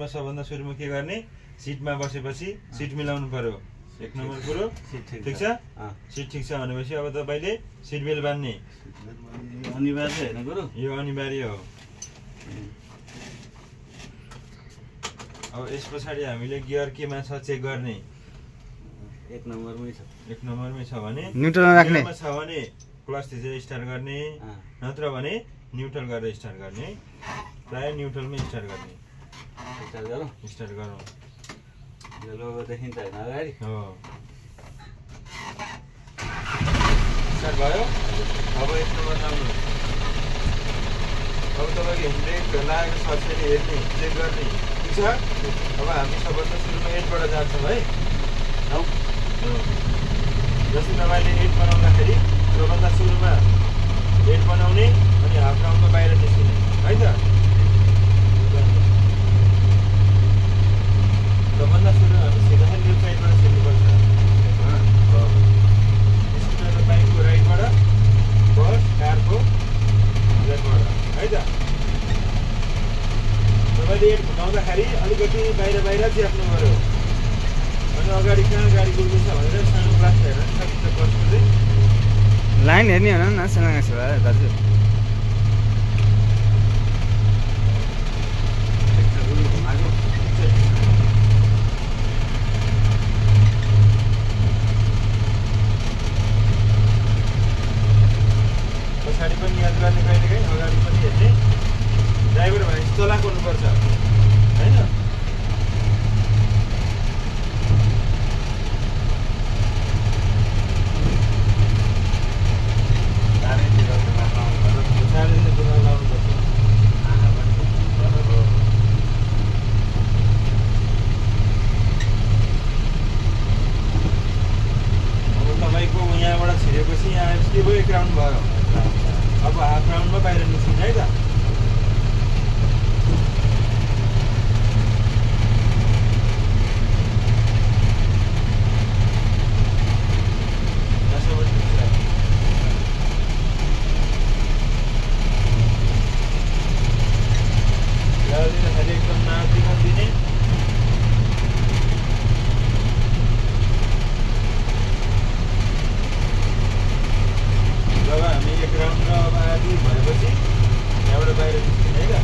सबभन्दा सुरुमा के गर्ने सिटमा बसेपछि सिट मिलाउनु पर्यो 1 नम्बर कुरो ठीक छ सिट ठीक छ भनेपछि अब तपाईले सिट बेल्ट बान्ने अनिवार्य हैन गुरु यो अनिवार्य हो अब यस पछाडी हामीले गियर केमा छ चेक गर्ने 1 नम्बरमै छ 1 नम्बरमै छ भने न्युट्रलमा राख्ने छ भने क्लच थिचेर स्टार्ट गर्ने नत्र भने न्युट्रल गरेर स्टार्ट गर्ने प्राय न्युट्रलमै स्टार्ट गर्ने स्टार्ट गरौँ यो लोगो देखिन्छ हैन अगाडि हो स्टार्ट भयो अब 1 नम्बर लाउनु अब तपाईको ब्रेक लागेको छ छैन हेर्ने चेक गर्ने ठीक छ अब हामी सबभन्दा सुरुमा 8 बाट जान्छौँ है जस्तै तपाईले 8 बनाउँदाखेरि सबभन्दा सुरुमा 8 बनाउने अनि हाफ राउन्डमा बाहिर निस्किने है त सबभन्दा सुरु हामी सिधा लेफ्ट साइडबाट छिर्नुपर्छ स्कुटर बाइकको राइटबाट बस कारको लेफ्टबाट है त तपाईँले 8 घुमाउँदाखेरि अलिकति बाहिर च्याप्नु पर्यो अनि अगाडि कहाँ गाडी गुड्दैछ भनेर सानो ग्लास हेरेर सकिन्छ बसको लाइन हेर्ने हो न सानो दाजु पछाडि पनि याद गर्ने कहिलेकाहीँ अगाडि पनि हेर्ने ड्राइभर भनेपछि चलाक हुनुपर्छ होइन तपाईँको यहाँबाट छिरेपछि यहाँ के भयो 1 राउन्ड भयो अब हाफ राउन्डमा बाहिर निस्किने है त एकदम नाचिकन दिने जब हामी 1 राउन्ड र अब आधी भएपछि यहाँबाट बाहिर निस्किने है त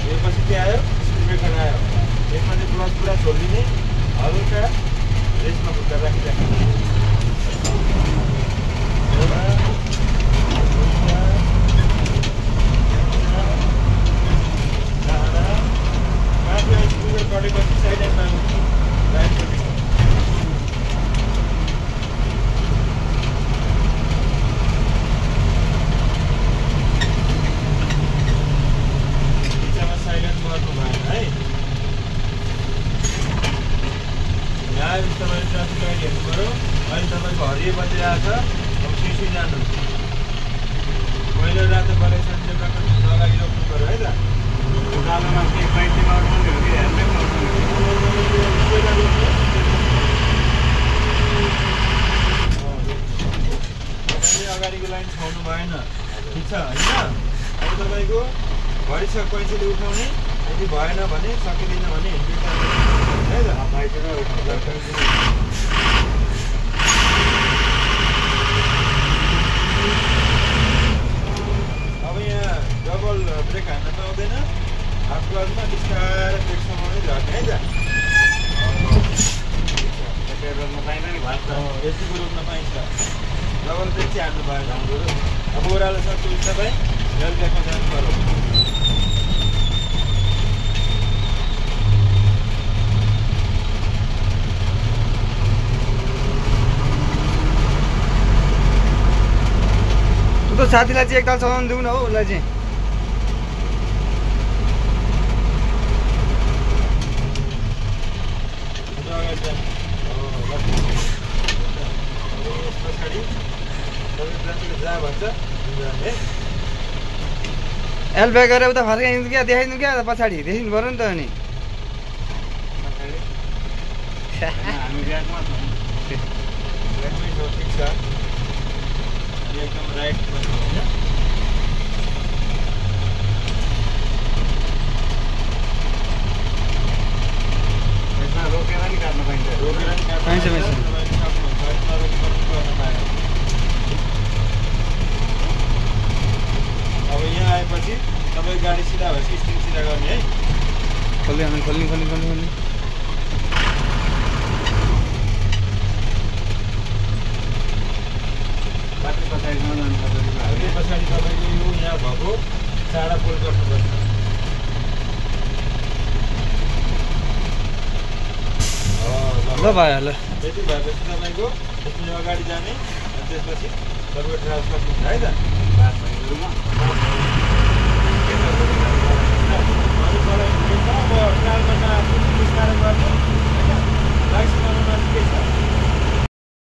यो पछि के आयो स्पिड ब्रेकर आयो यसमा चाहिँ क्लच पुरा छोडिदिने हल्का रेसमा खुट्टा राखिराख्ने कटेपछि साइड एन्डमा राइटको बिचमा साइलेन्ट गर्नु भएन है यहाँ तपाईँले ट्राफिक लाइट हेर्नु पऱ्यो अहिले तपाईँको हरियो बजिरहेको छ अब सिसी जानु पहिलो रातो कलेक्सन लगाइ रोक्नु पऱ्यो है त उकालोमा केही बाइकमा अड्नु हो कि हेल्मेटमा अगाडिको लाइन छाउनु भएन ठिक छ होइन अब तपाईँको घडी छ पैसाले उठाउने यदि भएन भने सकिँदैन भने हेल्मेट है त अब यहाँ डबल ब्रेक हान्न पाउँदैन हाफ क्लचमा बिस्तारै ब्रेक समाउने झर्ने है त यतिको रोक्न पाइन्छ डबल ब्रेक चाहिँ हान्नु भएन अब ओह्रालो छ त्यो तपाईँ हेल्थ ब्याकमा जानु पर्यो तो साथीलाई चाहिँ एकताल चलाउनु दिउँ न हो उसलाई चाहिँ एलबे गरेर उता फर्काइदिनु क्या देखाइदिनु क्या पछाडि देखिनु पर्यो नि त अनि हामी ब्याकमा छौँ ठिक छ सिधा भएपछि स्टिङ सिधा गर्ने है। खोल्ने खोल्ने बाटो पछाडिसम्म जानुपर्छ त्यो पछाडि तपाईँको यो यहाँ भएको चाडा पोल गर्नुपर्छ। ल भयो ल। यति भएपछि तपाईँको यसले अगाडि जाने अनि त्यसपछि तपाईँको ट्राभल सक्नुहुन्छ है त। बात भइगयो अरू मलाई अब ट्राभलमा बिस्तारै गर्नु होइन। लाइसेन्स बनाउन के छ